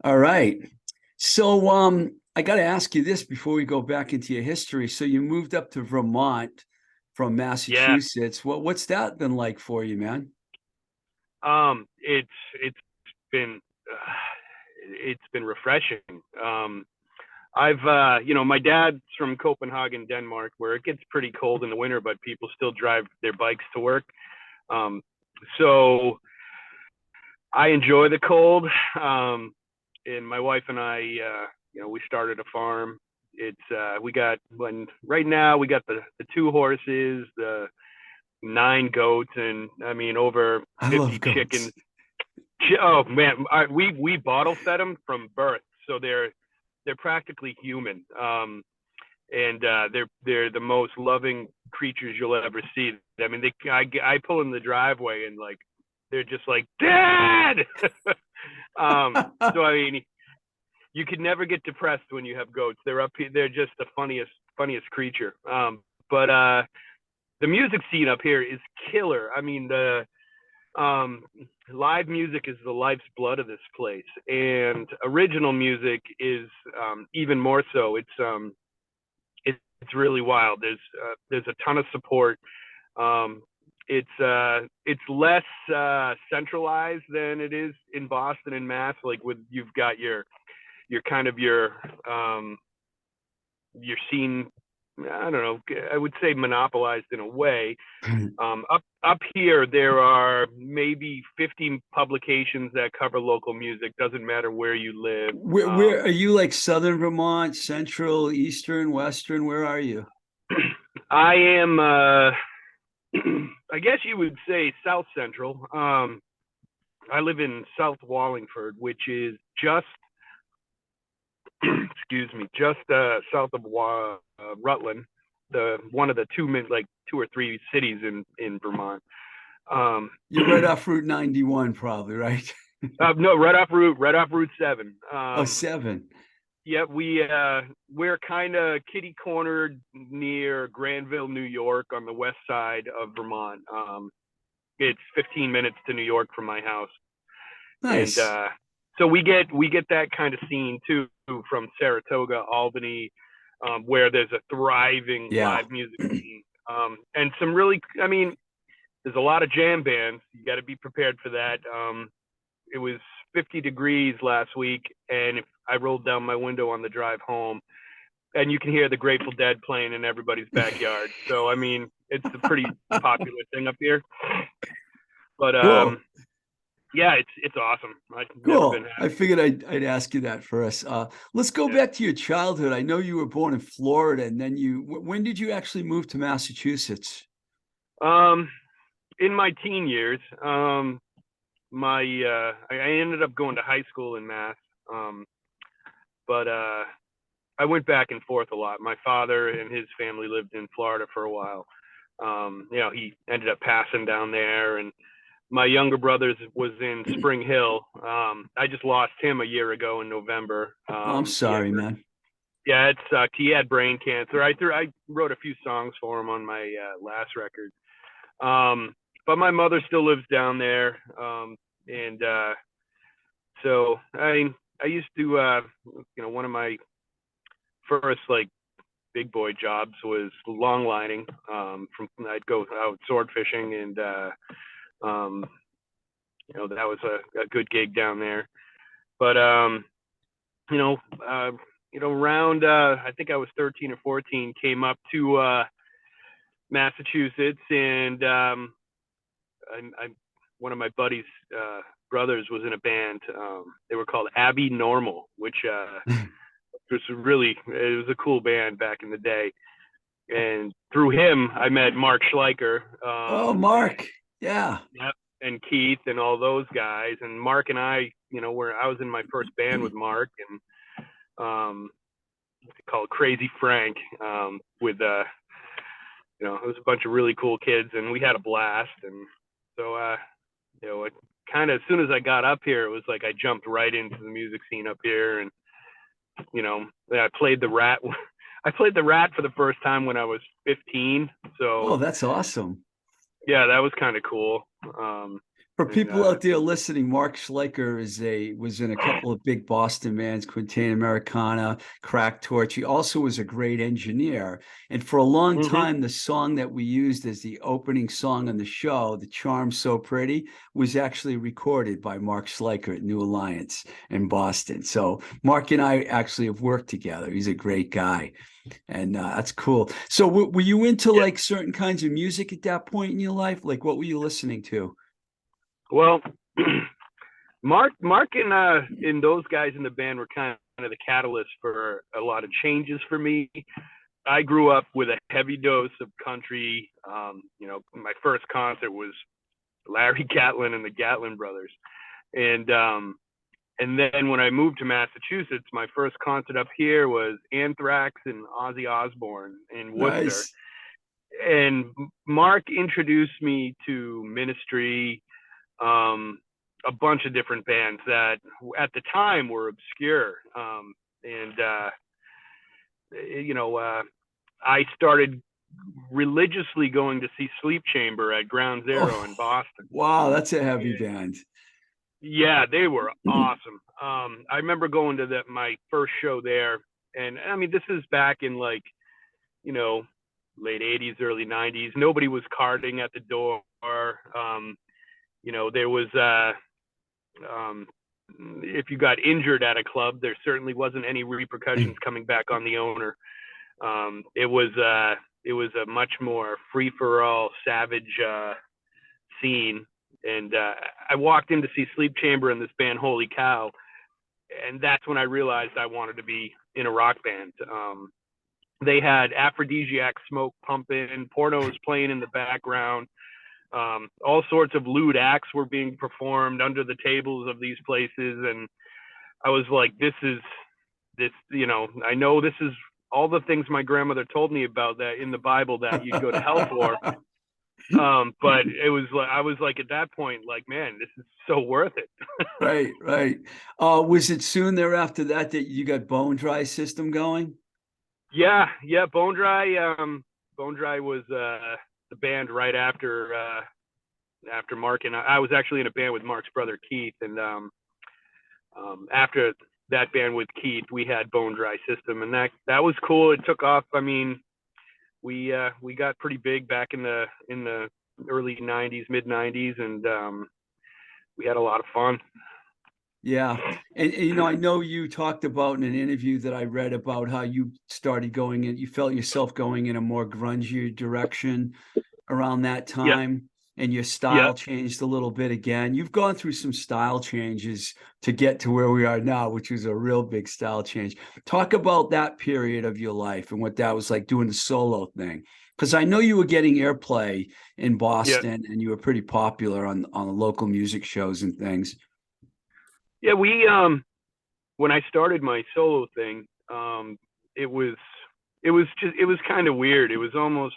All right. So I got to ask you this before we go back into your history. So you moved up to Vermont from Yeah. Massachusetts. What's that been like for you, man? It's been it's been refreshing. I've my dad's from Copenhagen, Denmark, where it gets pretty cold in the winter, but people still drive their bikes to work. Um, so I enjoy the cold. And my wife and I, we started a farm. We got when right now we got the two horses, the nine goats, and I mean over I love 50 goats. chickens. Oh man, we bottle fed them from birth, so they're practically human. And they're the most loving creatures you'll ever see. I mean, I pull in the driveway and like they're just like dad. So I mean, you could never get depressed when you have goats. They're up here. They're just the funniest creature. But the music scene up here is killer. I mean, the um, live music is the life's blood of this place, and original music is even more so. It's really wild. There's a ton of support. Um, it's less centralized than it is in Boston and Mass. Like with you've got your kind of your scene. I don't know. I would say monopolized in a way. Up here, there are maybe 50 publications that cover local music. Doesn't matter where you live. Where are you, like Southern Vermont, Central, Eastern, Western? Where are you? I am. I guess you would say South Central. I live in South Wallingford, which is just excuse me, just south of Rutland, the one of the like two or three cities in Vermont. Um, You're right off Route 91, probably, right? no, right off Route 7. Oh, seven. Yeah, we're kind of kitty cornered near Granville, New York, on the west side of Vermont. It's 15 minutes to New York from my house, and Nice. so we get that kind of scene too from Saratoga, Albany, where there's a thriving Yeah. live music scene, and some really, I mean, there's a lot of jam bands. You got to be prepared for that. It was 50 degrees last week, and if I rolled down my window on the drive home, and you can hear the Grateful Dead playing in everybody's backyard. So I mean, it's a pretty popular thing up here. But Cool. yeah, it's awesome. I've never been Cool. I happier. figured I'd ask you that first. Let's go Yeah. back to your childhood. I know you were born in Florida, and then when did you actually move to Massachusetts? Um, in my teen years, my I ended up going to high school in Mass, um, but I went back and forth a lot. My father and his family lived in Florida for a while. He ended up passing down there, and my younger brother was in Spring Hill. I just lost him a year ago in November. Oh, I'm sorry, man. Yeah, it sucked. He had brain cancer. I wrote a few songs for him on my last record. Um, but my mother still lives down there, and so I used to one of my first like big boy jobs was long lining. From I'd go out sword fishing, and um, that was a good gig down there. But you know, uh, around I think I was 13 or 14, came up to Massachusetts, and I one of my buddies' brothers was in a band. They were called Abbey Normal, which it was a cool band back in the day. And through him, I met Mark Schleicher, Oh, and Mark. Yeah. yep, and Keith and all those guys. And Mark and I was in my first band with Mark, and called Crazy Frank, with it was a bunch of really cool kids, and we had a blast. And so it kind of, as soon as I got up here, it was like I jumped right into the music scene up here. And I played the Rat. I played the Rat for the first time when I was 15. Oh, So that's awesome. yeah, that was kind of cool. For And people out there listening, Mark Schleicher was in a couple of big Boston bands, Quintain Americana, Crack Torch. He also was a great engineer. And for a long mhm. time, the song that we used as the opening song on the show, The Charm So Pretty, was actually recorded by Mark Schleicher at New Alliance in Boston. So Mark and I actually have worked together. He's a great guy. And that's cool. So were you into Yeah. like certain kinds of music at that point in your life? Like what were you listening to? Well, Mark and those guys in the band were kind of the catalyst for a lot of changes for me. I grew up with a heavy dose of country. My first concert was Larry Gatlin and the Gatlin Brothers, and and then when I moved to Massachusetts, my first concert up here was Anthrax and Ozzy Osbourne in Worcester. Nice. And Mark introduced me to Ministry, a bunch of different bands that at the time were obscure. And I started religiously going to see Sleep Chamber at Ground Zero in Oh, Boston. wow, that's a heavy band. Yeah, they were awesome. I remember going to my first show there, and I mean, this is back in like, you know, late '80s, early '90s. Nobody was carding at the door. There was um, if you got injured at a club, there certainly wasn't any repercussions coming back on the owner. It was a much more free for all, savage scene. And I walked in to see Sleep Chamber and this band, Holy Cow, and that's when I realized I wanted to be in a rock band. They had aphrodisiac smoke pumping, pornos playing in the background. All sorts of lewd acts were being performed under the tables of these places, and I was like, this. I know this is all the things my grandmother told me about that in the Bible that you'd go to hell for. But it was like I was like at that point, like, man, this is so worth it. Right, right. Was it soon thereafter that you got Bone Dry System going? Yeah, Bone Dry. Bone Dry was the band right after Mark and I was actually in a band with Mark's brother Keith, and after that band with Keith, we had Bone Dry System, and that was cool. It took off. I mean, we got pretty big back in the early '90s, mid '90s, and we had a lot of fun. Yeah. And I know you talked about in an interview that I read about how you started going in, you felt yourself going in a more grungy direction around that Yep, time, and your style yep. changed a little bit again. You've gone through some style changes to get to where we are now, which was a real big style change. Talk about that period of your life and what that was like doing the solo thing. Because I know you were getting airplay in Yeah, Boston and you were pretty popular on the local music shows and things. yeah. We when I started my solo thing, it was it was kind of weird. It was almost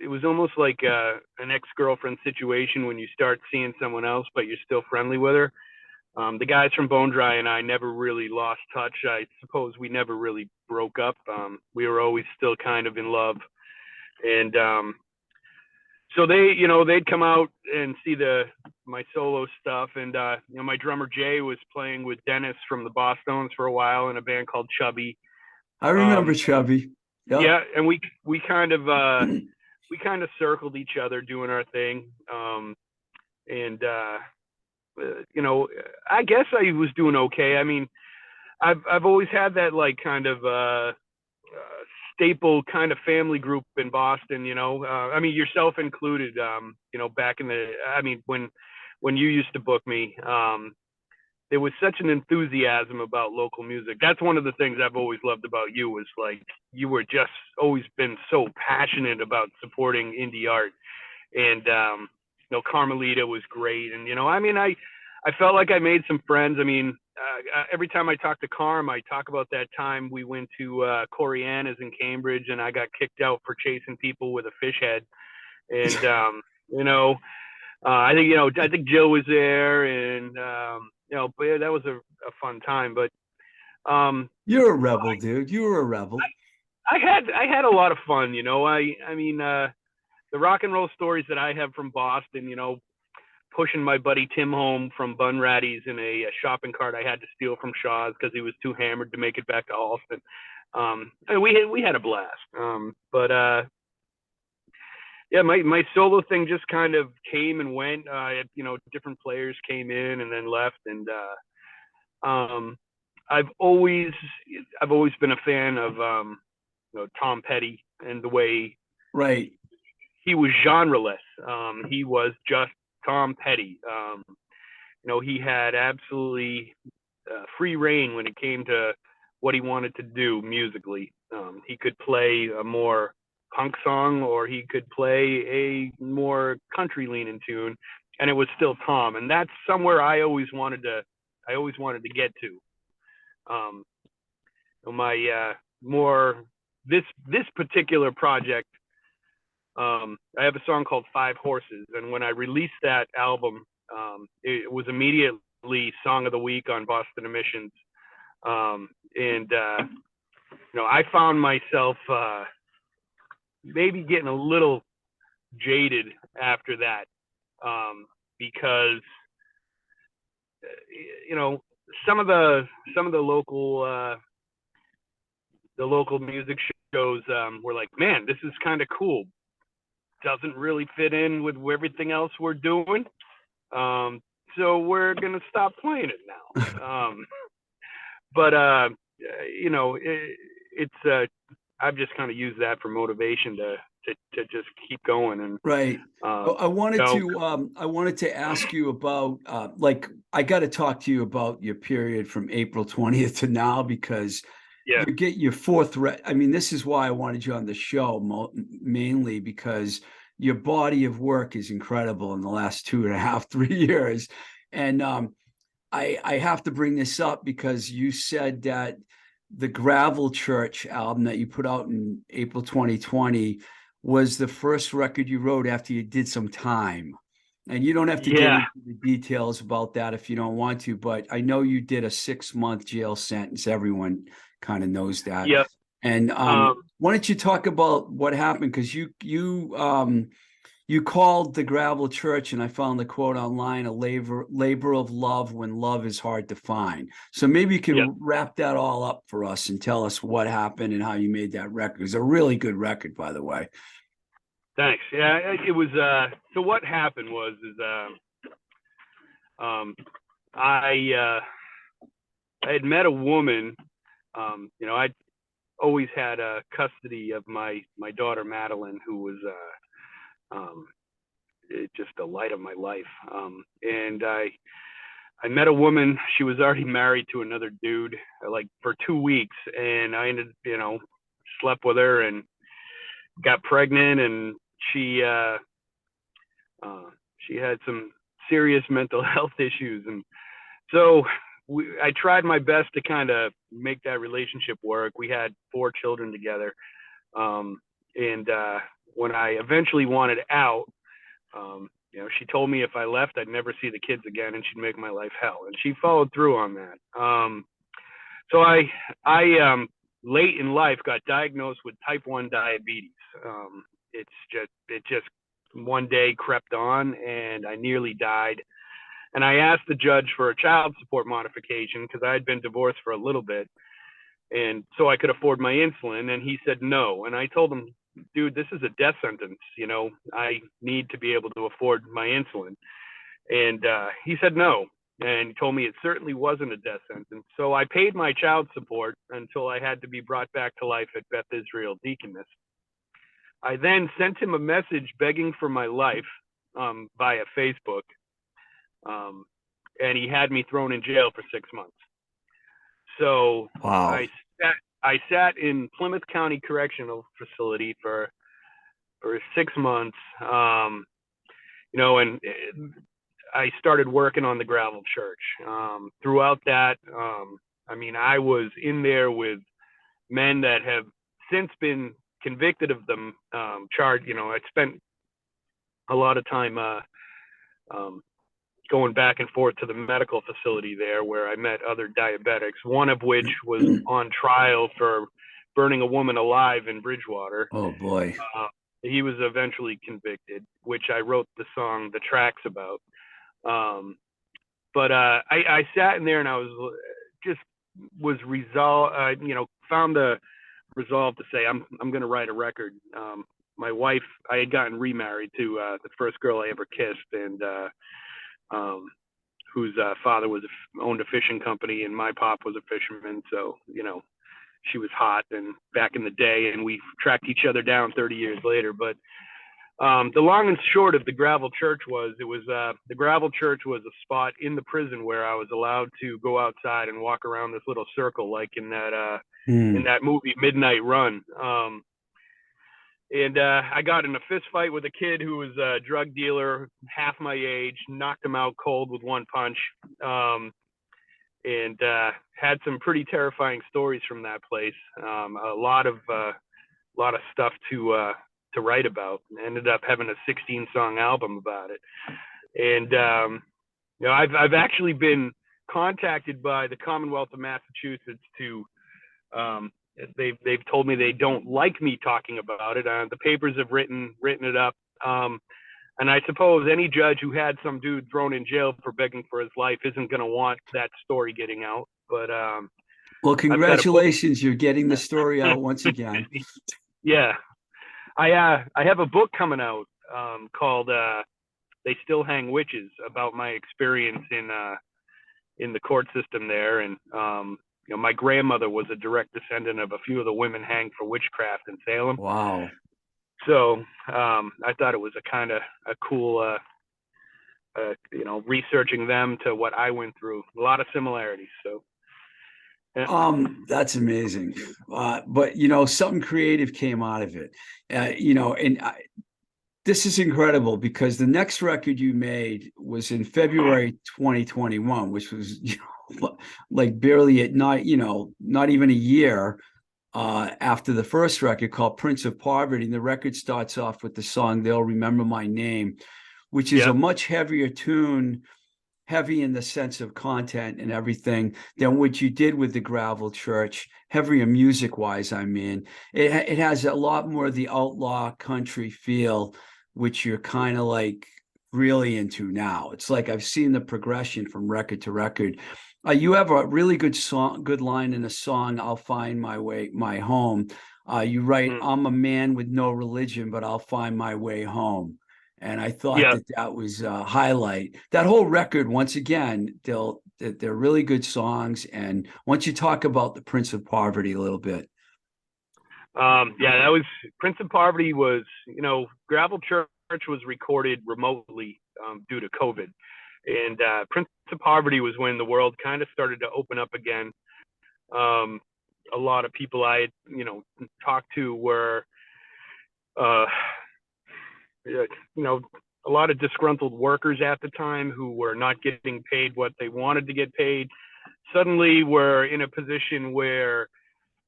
it was almost like an ex-girlfriend situation when you start seeing someone else, but you're still friendly with her. The guys from Bone Dry and I never really lost touch. I suppose we never really broke up. We were always still kind of in love, and so they'd come out and see my solo stuff, and my drummer Jay was playing with Dennis from the Bosstones for a while in a band called Chubby. I remember Um, Chubby. Yep. yeah, and we kind of circled each other doing our thing, and I guess I was doing okay. I mean, I've always had that like kind of staple kind of family group in Boston. I mean, yourself included. Back in the, I mean, when you used to book me, there was such an enthusiasm about local music. That's one of the things I've always loved about you, was like you were just always been so passionate about supporting indie art. And Carmelita was great. And I mean, I felt like I made some friends. I mean, every time I talk to Carm, I talk about that time we went to Coriana's in Cambridge, and I got kicked out for chasing people with a fish head. And I think Jill was there, and but yeah, that was a fun time. But You're a rebel, dude. You were a rebel. I had a lot of fun. I mean, the rock and roll stories that I have from Boston, pushing my buddy Tim home from Bun Ratty's in a shopping cart I had to steal from Shaw's because he was too hammered to make it back to Alston. And we had a blast. But yeah, my solo thing just kind of came and went. Different players came in and then left, and I've always been a fan of Tom Petty and the way Right. he was genreless. He was just Tom Petty. He had absolutely free reign when it came to what he wanted to do musically. He could play a more punk song, or he could play a more country leaning tune, and it was still Tom. And that's somewhere I always wanted to get to. This particular project, I have a song called Five Horses, and when I released that album, it was immediately Song of the Week on Boston Emissions. I found myself maybe getting a little jaded after that, because some of the local music shows were like, man, this is kind of cool. Doesn't really fit in with everything else we're doing. So we're going to stop playing it now. But I've just kind of used that for motivation to just keep going. And Right. I wanted to ask you about I got to talk to you about your period from April 20th to now, because yeah, you get your fourth. I mean, this is why I wanted you on the show, mainly because your body of work is incredible in the last 2.5, 3 years. And I have to bring this up because you said that the Gravel Church album that you put out in April 2020 was the first record you wrote after you did some time. And you don't have to get into the details about that if you don't want to, but I know you did a 6-month jail sentence. Everyone kind of knows that. Yep. And why don't you talk about what happened? Because you called the Gravel Church, and I found the quote online, a labor of love when love is hard to find. So maybe you can wrap that all up for us and tell us what happened and how you made that record. It's a really good record, by the way. Thanks. Yeah, it was. So what happened was, I had met a woman. I'd always had custody of my daughter Madeline, who was just the light of my life. And I met a woman. She was already married to another dude, like for 2 weeks, and I ended, slept with her and got pregnant, and she had some serious mental health issues, and so I tried my best to kind of make that relationship work. We had 4 children together, and when I eventually wanted out, she told me if I left, I'd never see the kids again, and she'd make my life hell. And she followed through on that. So I late in life got diagnosed with type 1 diabetes. It just one day crept on, and I nearly died. And I asked the judge for a child support modification because I had been divorced for a little bit, and so I could afford my insulin. And he said no. And I told him, dude, this is a death sentence. I need to be able to afford my insulin. And he said no. And he told me it certainly wasn't a death sentence. So I paid my child support until I had to be brought back to life at Beth Israel Deaconess. I then sent him a message begging for my life via Facebook. And he had me thrown in jail for 6 months. So wow. I sat in Plymouth County Correctional Facility for 6 months, and I started working on the Gravel Church. Throughout that, I was in there with men that have since been convicted of them, charged. I spent a lot of time going back and forth to the medical facility there, where I met other diabetics, one of which was on trial for burning a woman alive in Bridgewater. Oh boy. He was eventually convicted, which I wrote the song, The Tracks, about. I sat in there and I was resolved, found the resolve to say I'm going to write a record. My wife, I had gotten remarried to the first girl I ever kissed, and whose father owned a fishing company, and my pop was a fisherman. So she was hot and back in the day, and we tracked each other down 30 years later. But the long and short of the gravel church was the gravel church was a spot in the prison where I was allowed to go outside and walk around this little circle, like in that movie Midnight Run. I got in a fist fight with a kid who was a drug dealer, half my age, knocked him out cold with one punch, and had some pretty terrifying stories from that place. A lot of stuff to write about. Ended up having a 16-song album about it. And I've actually been contacted by the Commonwealth of Massachusetts to they've told me they don't like me talking about it. The papers have written it up. And I suppose any judge who had some dude thrown in jail for begging for his life isn't going to want that story getting out. But well, congratulations, you're getting the story out once again. Yeah. I have a book coming out called "They Still Hang Witches" about my experience in the court system there, and my grandmother was a direct descendant of a few of the women hanged for witchcraft in Salem. Wow! So I thought it was a kind of a cool, researching them to what I went through. A lot of similarities. So. That's amazing. But something creative came out of it. This is incredible because the next record you made was in February 2021, which was like barely not even a year after the first record, called Prince of Poverty. And the record starts off with the song "They'll Remember My Name," which is a much heavier tune, heavy in the sense of content and everything, than what you did with the Gravel Church, heavier music-wise. I mean, it has a lot more of the outlaw country feel, which you're kind of like really into now. It's like I've seen the progression from record to record. You have a really good line in a song, "I'll Find My Way, My Home." You write, "I'm a man with no religion, but I'll find my way home." And I thought that was a highlight. That whole record, once again, they're really good songs. And once you talk about the Prince of Poverty a little bit. That was Prince of Poverty was, Gravel Church was recorded remotely due to COVID. And Prince of Poverty was when the world kind of started to open up again. A lot of people I had, talked to were, a lot of disgruntled workers at the time who were not getting paid what they wanted to get paid, suddenly were in a position where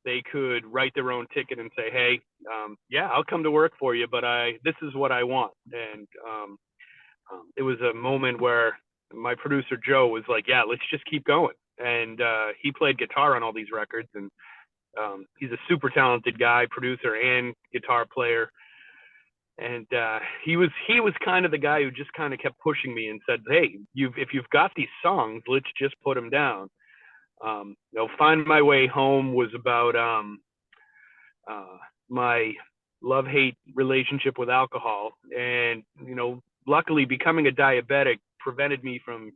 they could write their own ticket and say, "Hey, I'll come to work for you, but this is what I want." And it was a moment where my producer Joe was like, "Yeah, let's just keep going." And he played guitar on all these records, and he's a super talented guy, producer and guitar player. And he was kind of the guy who just kind of kept pushing me and said, "Hey, if you've got these songs, let's just put them down." "Find My Way Home" was about my love-hate relationship with alcohol, and luckily becoming a diabetic prevented me from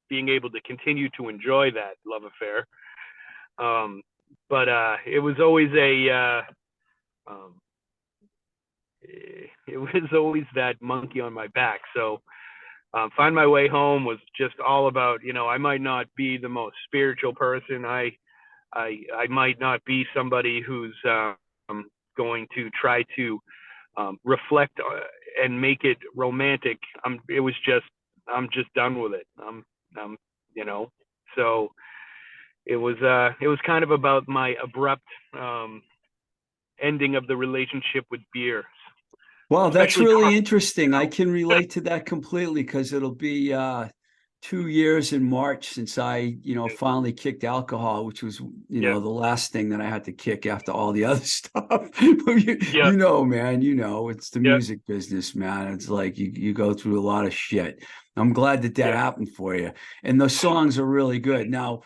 being able to continue to enjoy that love affair. But it was always that monkey on my back. So "Find My Way Home" was just all about, I might not be the most spiritual person. I might not be somebody who's going to try to reflect and make it romantic. I'm just done with it. So it was kind of about my abrupt ending of the relationship with beer. Well, that's really interesting. I can relate to that completely because it'll be 2 years in March since I, finally kicked alcohol, which was, Yeah. the last thing that I had to kick after all the other stuff. you, Yeah. you know, man, it's the Yeah. music business, man. It's like you go through a lot of shit. I'm glad that Yeah. happened for you. And those songs are really good. Now,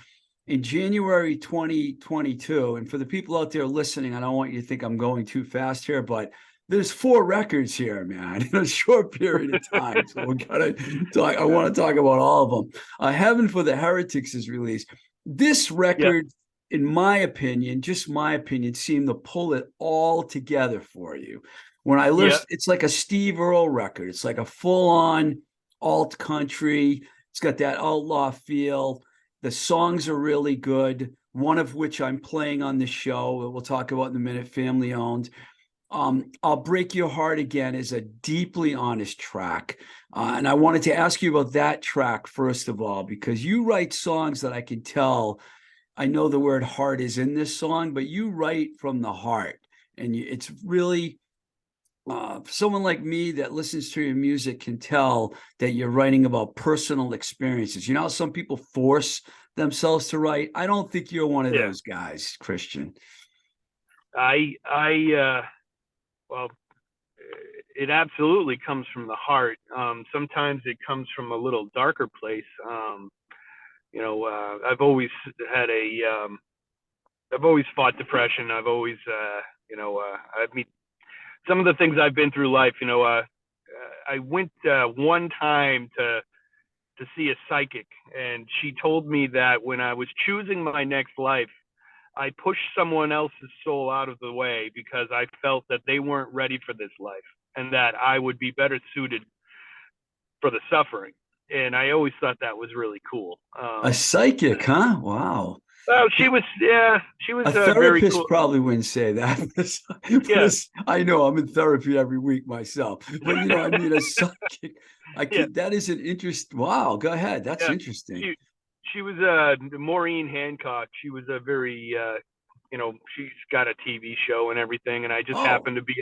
in January 2022, and for the people out there listening, I don't want you to think I'm going too fast here, but there's 4 records here, man, in a short period of time. So we gotta talk. I want to talk about all of them. Heaven for the Heretics is released. This Yeah. record, in my opinion, just my opinion, seemed to pull it all together for you. When I Yeah. listen, it's like a Steve Earle record. It's like a full-on alt country. It's got that outlaw feel. The songs are really good. One of which I'm playing on the show. We'll talk about in a minute. Family owned. I'll Break Your Heart Again is a deeply honest track. And I wanted to ask you about that track, first of all, because you write songs that I can tell. I know the word heart is in this song, but you write from the heart. And it's really someone like me that listens to your music can tell that you're writing about personal experiences. You know how some people force themselves to write? I don't think you're one of Yeah. those guys, Kristian. Well, it absolutely comes from the heart. Sometimes it comes from a little darker place. I've always had I've always fought depression. I've always, I mean, some of the things I've been through life, I went one time to see a psychic, and she told me that when I was choosing my next life, I pushed someone else's soul out of the way because I felt that they weren't ready for this life and that I would be better suited for the suffering. And I always thought that was really cool. A psychic, huh? Wow. Well, she was A very therapist cool. probably wouldn't say that. Yeah. I know I'm in therapy every week myself, but I mean, a psychic. Yeah. That is an interest. Wow, go ahead. That's Yeah. interesting. She, she was Maureen Hancock. She was a very, she's got a TV show and everything. And I just Oh, happened to be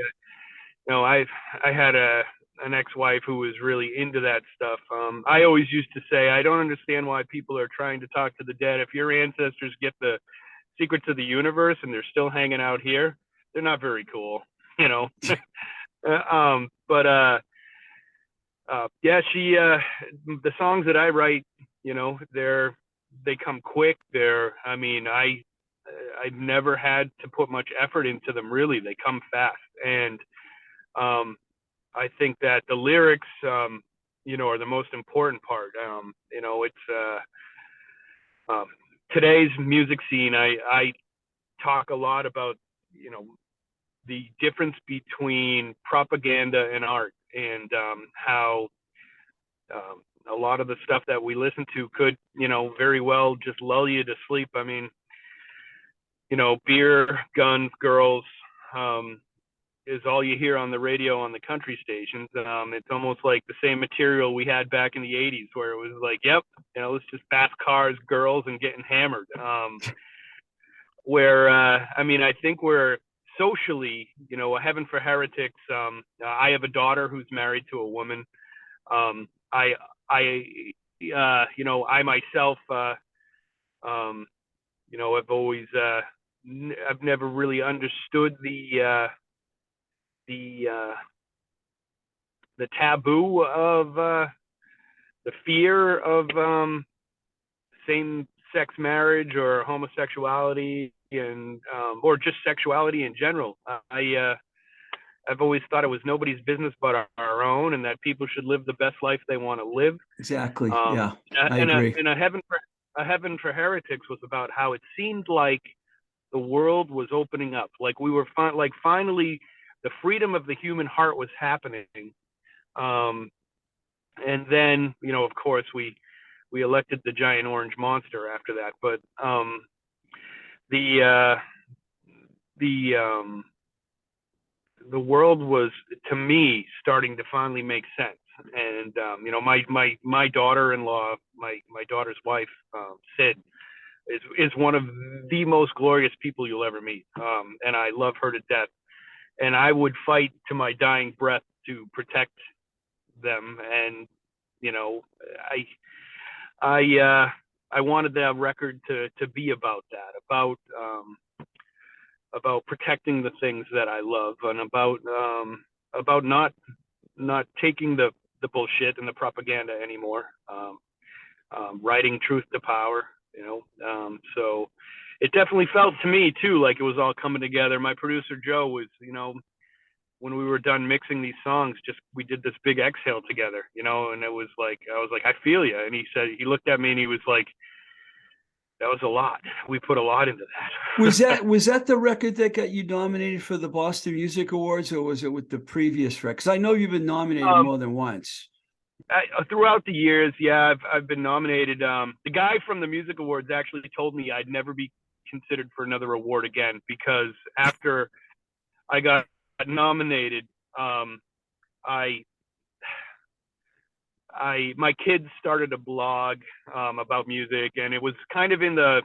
I had an ex-wife who was really into that stuff. I always used to say, I don't understand why people are trying to talk to the dead. If your ancestors get the secrets of the universe and they're still hanging out here, they're not very cool, you know. But yeah, the songs that I write, they come quick. I've never had to put much effort into them. Really, they come fast, and I think that the lyrics, are the most important part. It's today's music scene. I talk a lot about, the difference between propaganda and art, and how a lot of the stuff that we listen to could, very well just lull you to sleep. I mean, beer, guns, girls, is all you hear on the radio on the country stations. It's almost like the same material we had back in the 80s where it was like, yep, it's just fast cars, girls, and getting hammered. I think we're socially, a Heaven for Heretics. I have a daughter who's married to a woman. Um, I, I, I myself, I've always, I've never really understood the the taboo of the fear of same-sex marriage or homosexuality, and or just sexuality in general. I've always thought it was nobody's business but our own, and that people should live the best life they want to live. Exactly. Yeah, I And agree. a Heaven for Heretics was about how it seemed like the world was opening up, like we were finally the freedom of the human heart was happening. And then, of course, we elected the giant orange monster after that. But the the world was, to me, starting to finally make sense. And my daughter-in-law, my daughter's wife, Sid, is one of the most glorious people you'll ever meet. And I love her to death. And I would fight to my dying breath to protect them. And I I wanted that record to be about that, about protecting the things that I love, and about not taking the bullshit and the propaganda anymore. Writing truth to power, you know. So it definitely felt to me too like it was all coming together. My producer Joe was, you know, when we were done mixing these songs, just we did this big exhale together, you know, and it was like I was like, I feel you. And he looked at me and he was like, that was a lot. We put a lot into that. Was that the record that got you nominated for the Boston Music Awards, or was it with the previous record? Because I know you've been nominated more than once. Throughout the years, yeah, I've been nominated. The guy from the Music Awards actually told me I'd never be considered for another award again, because after I got nominated, I my kids started a blog about music, and it was kind of in the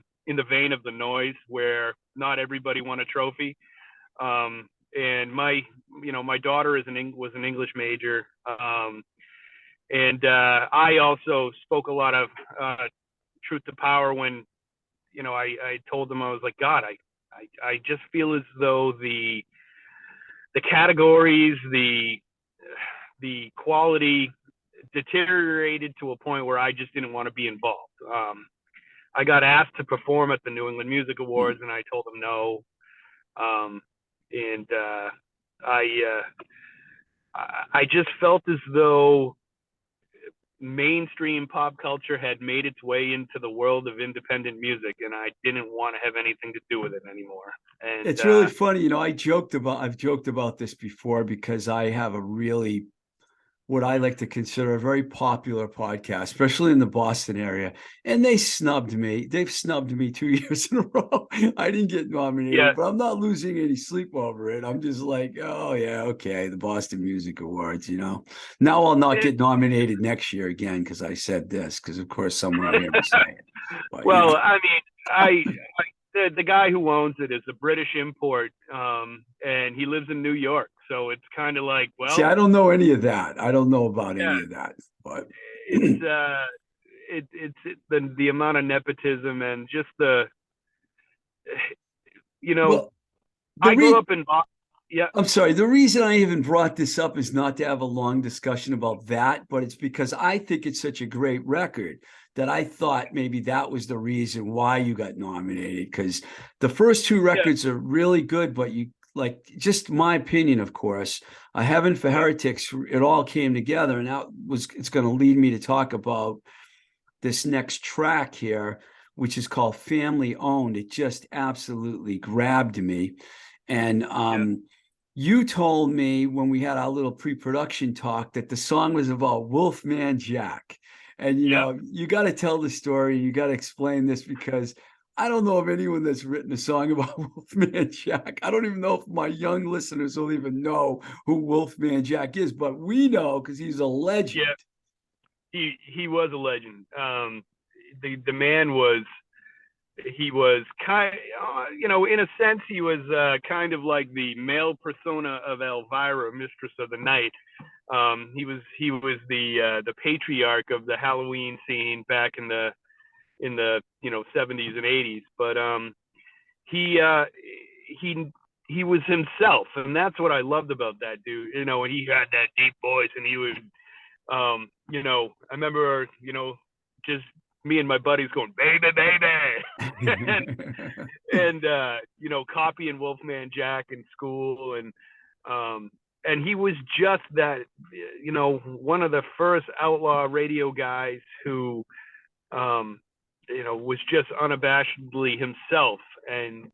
vein of The Noise, where not everybody won a trophy. And my daughter was an English major, and I also spoke a lot of truth to power when, you know, I told them, I was like, God, I just feel as though the categories, the quality deteriorated to a point where I just didn't want to be involved. I got asked to perform at the New England Music Awards, and I told them no. And I just felt as though mainstream pop culture had made its way into the world of independent music, and I didn't want to have anything to do with it anymore. And It's really funny, you know, I've joked about this before, because I have a really, what I like to consider a very popular podcast, especially in the Boston area. And they snubbed me. They've snubbed me 2 years in a row. I didn't get nominated, yeah, but I'm not losing any sleep over it. I'm just like, oh yeah, okay, the Boston Music Awards, you know. Now I'll not get nominated next year again because I said this, because of course someone will hear me say it. But, well, you know. I mean, the guy who owns it is a British import, and he lives in New York. So it's kind of like, See, I well, don't know any of that. I don't know about yeah, any of that, but it's the amount of nepotism and just you know, well, the I grew re up in Boston. Yeah, I'm sorry. The reason I even brought this up is not to have a long discussion about that, but it's because I think it's such a great record that I thought maybe that was the reason why you got nominated. Because the first two yeah, records are really good, but you, like, just my opinion, of course, Heaven for yeah, Heretics, it all came together, and it's going to lead me to talk about this next track here, which is called Family Owned. It just absolutely grabbed me. And yeah, you told me when we had our little pre-production talk that the song was about Wolfman Jack. And you yeah. know, you got to tell the story. You got to explain this, because I don't know of anyone that's written a song about Wolfman Jack. I don't even know if my young listeners will even know who Wolfman Jack is, but we know because he's a legend. Yeah. He was a legend. The man was, he was kind, you know, in a sense, he was kind of like the male persona of Elvira, Mistress of the Night. He was the patriarch of the Halloween scene back in the 70s and 80s. But he he was himself, and that's what I loved about that dude. You know, and he had that deep voice, and he would you know, I remember, you know, just me and my buddies going, baby, baby. and you know, copying Wolfman Jack in school. And he was just that, you know, one of the first outlaw radio guys who, you know, was just unabashedly himself. And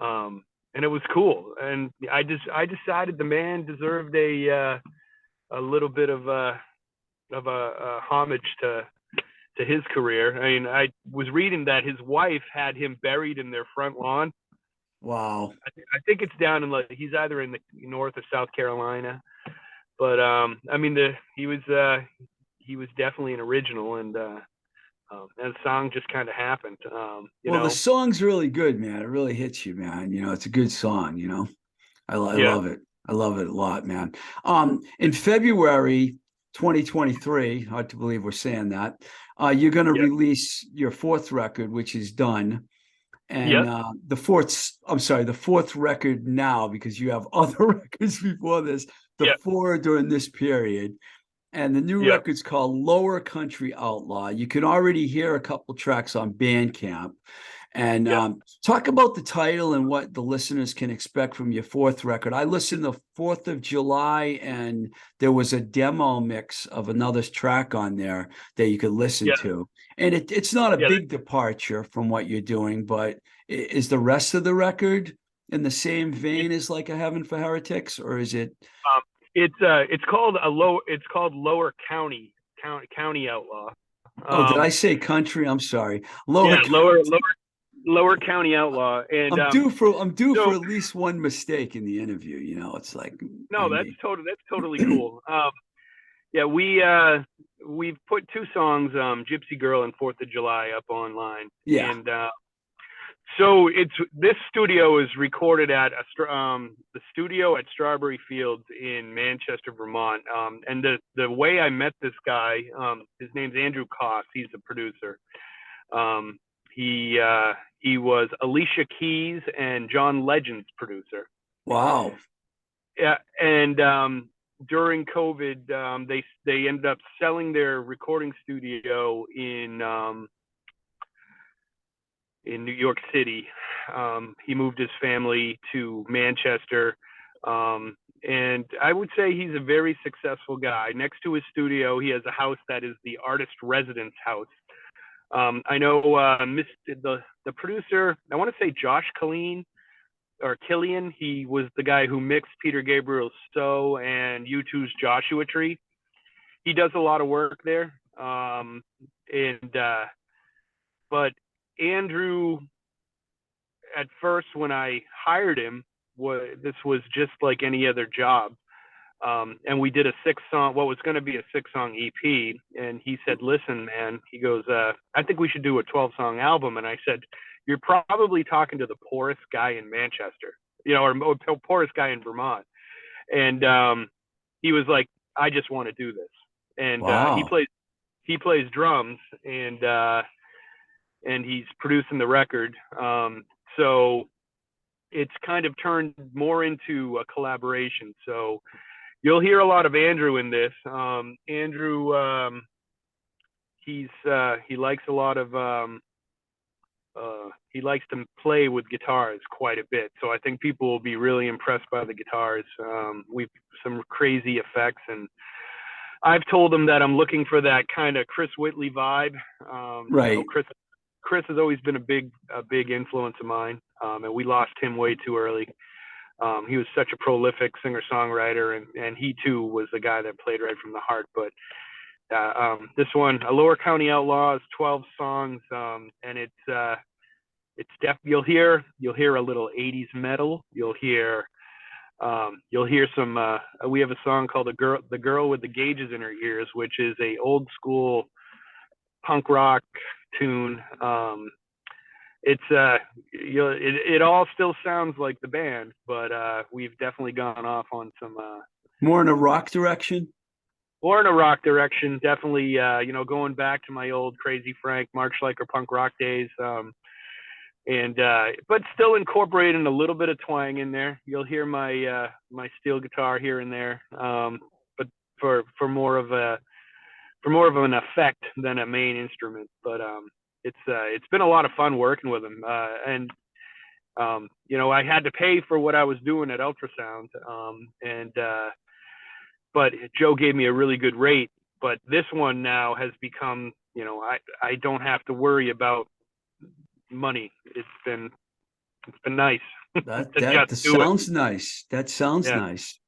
it was cool. And I decided the man deserved a little bit of a homage to his career. I mean, I was reading that his wife had him buried in their front lawn. Wow. I think it's down in, like, he's either in the North or South Carolina. But I mean, he was definitely an original, and the song just kind of happened. You Well, the know, song's really good, man. It really hits you, man. You know, it's a good song, you know. I yeah, love it. I love it a lot, man. In February, 2023. Hard to believe we're saying that. You're going to Yep. release your fourth record, which is done. And Yep. the fourth record now, because you have other records before this, the Yep. four during this period. And the new Yep. record's called Lower Country Outlaw. You can already hear a couple tracks on Bandcamp. And Yep. talk about the title and what the listeners can expect from your fourth record. I listened the 4th of July, and there was a demo mix of another track on there that you could listen Yep. to. And it's not a Yeah. big departure from what you're doing, but is the rest of the record in the same vein as like a Heaven for Heretics, or is it? It's called Lower County Outlaw. Oh, did I say country? I'm sorry. Yeah, Lower. Lower County Outlaw. And I'm due for so at least one mistake in the interview. It's like no, that's totally cool. Yeah, we've put two songs, Gypsy Girl and 4th of July, up online. Yeah. And so this studio is recorded at the studio at Strawberry Fields in Manchester, Vermont. And the way I met this guy, his name's Andrew Koss. He's a producer. He was Alicia Keys and John Legend's producer. Wow. Yeah, and during COVID, they ended up selling their recording studio in New York City. He moved his family to Manchester, and I would say he's a very successful guy. Next to his studio, he has a house that is the artist residence house. I know the producer, I want to say Josh Killian. He was the guy who mixed Peter Gabriel's So and U2's Joshua Tree. He does a lot of work there. But Andrew, at first when I hired him, this was just like any other job. And we did what was going to be a 6-song EP. And he said, listen, man, he goes, I think we should do a 12-song album. And I said, you're probably talking to the poorest guy in Manchester, or poorest guy in Vermont. And he was like, I just want to do this. And Wow. he plays drums, and he's producing the record. So it's kind of turned more into a collaboration. So you'll hear a lot of Andrew in this. Andrew, he likes a lot of he likes to play with guitars quite a bit. So I think people will be really impressed by the guitars. We've some crazy effects, and I've told him that I'm looking for that kind of Chris Whitley vibe. Right. Chris has always been a big influence of mine, and we lost him way too early. He was such a prolific singer-songwriter, and he too was a guy that played right from the heart. But this one, A Lower County Outlaw, is 12 songs, and you'll hear a little 80s metal. You'll hear some. We have a song called "The Girl with the Gauges in Her Ears," which is a old school punk rock tune. It all still sounds like the band, but we've definitely gone off on some more in a rock direction. More in a rock direction, definitely. Going back to my old Crazy Frank, Mark Schleicher punk rock days, but still incorporating a little bit of twang in there. You'll hear my my steel guitar here and there, but for more of an effect than a main instrument. But it's been a lot of fun working with him, and I had to pay for what I was doing at Ultrasound, but Joe gave me a really good rate. But this one now has become, I don't have to worry about money. It's been nice. That sounds nice. That sounds nice.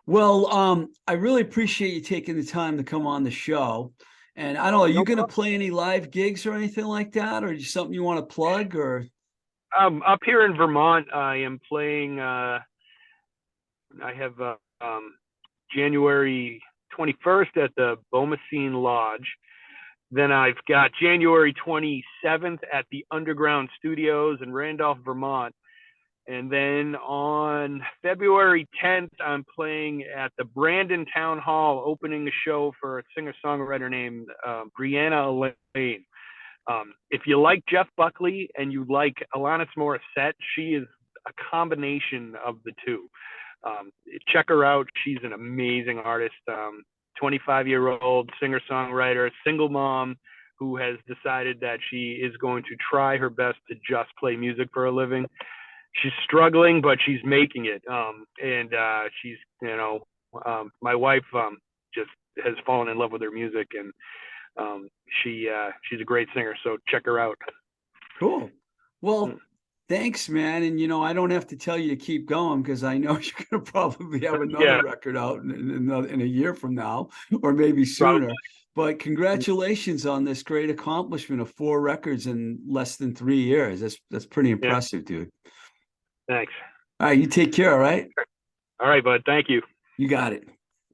Well, I really appreciate you taking the time to come on the show. And I don't know, are you going to play any live gigs or anything like that, or just something you want to plug? Or up here in Vermont, I am playing. I have January 21st at the Bomacene Lodge. Then I've got January 27th at the Underground Studios in Randolph, Vermont. And then on February 10th, I'm playing at the Brandon Town Hall, opening a show for a singer-songwriter named Brianna Elaine. If you like Jeff Buckley and you like Alanis Morissette, she is a combination of the two. Check her out. She's an amazing artist. 25-year-old singer-songwriter, single mom who has decided that she is going to try her best to just play music for a living. She's struggling, but she's making it. And she's, my wife just has fallen in love with her music, and she's a great singer. So check her out. Cool. Well, thanks, man. And I don't have to tell you to keep going, because I know you're going to probably have another record out in a year from now, or maybe sooner. Probably. But congratulations on this great accomplishment of 4 records in less than 3 years. That's pretty impressive, dude. Thanks. All right, you take care. All right. All right, bud. Thank you. You got it.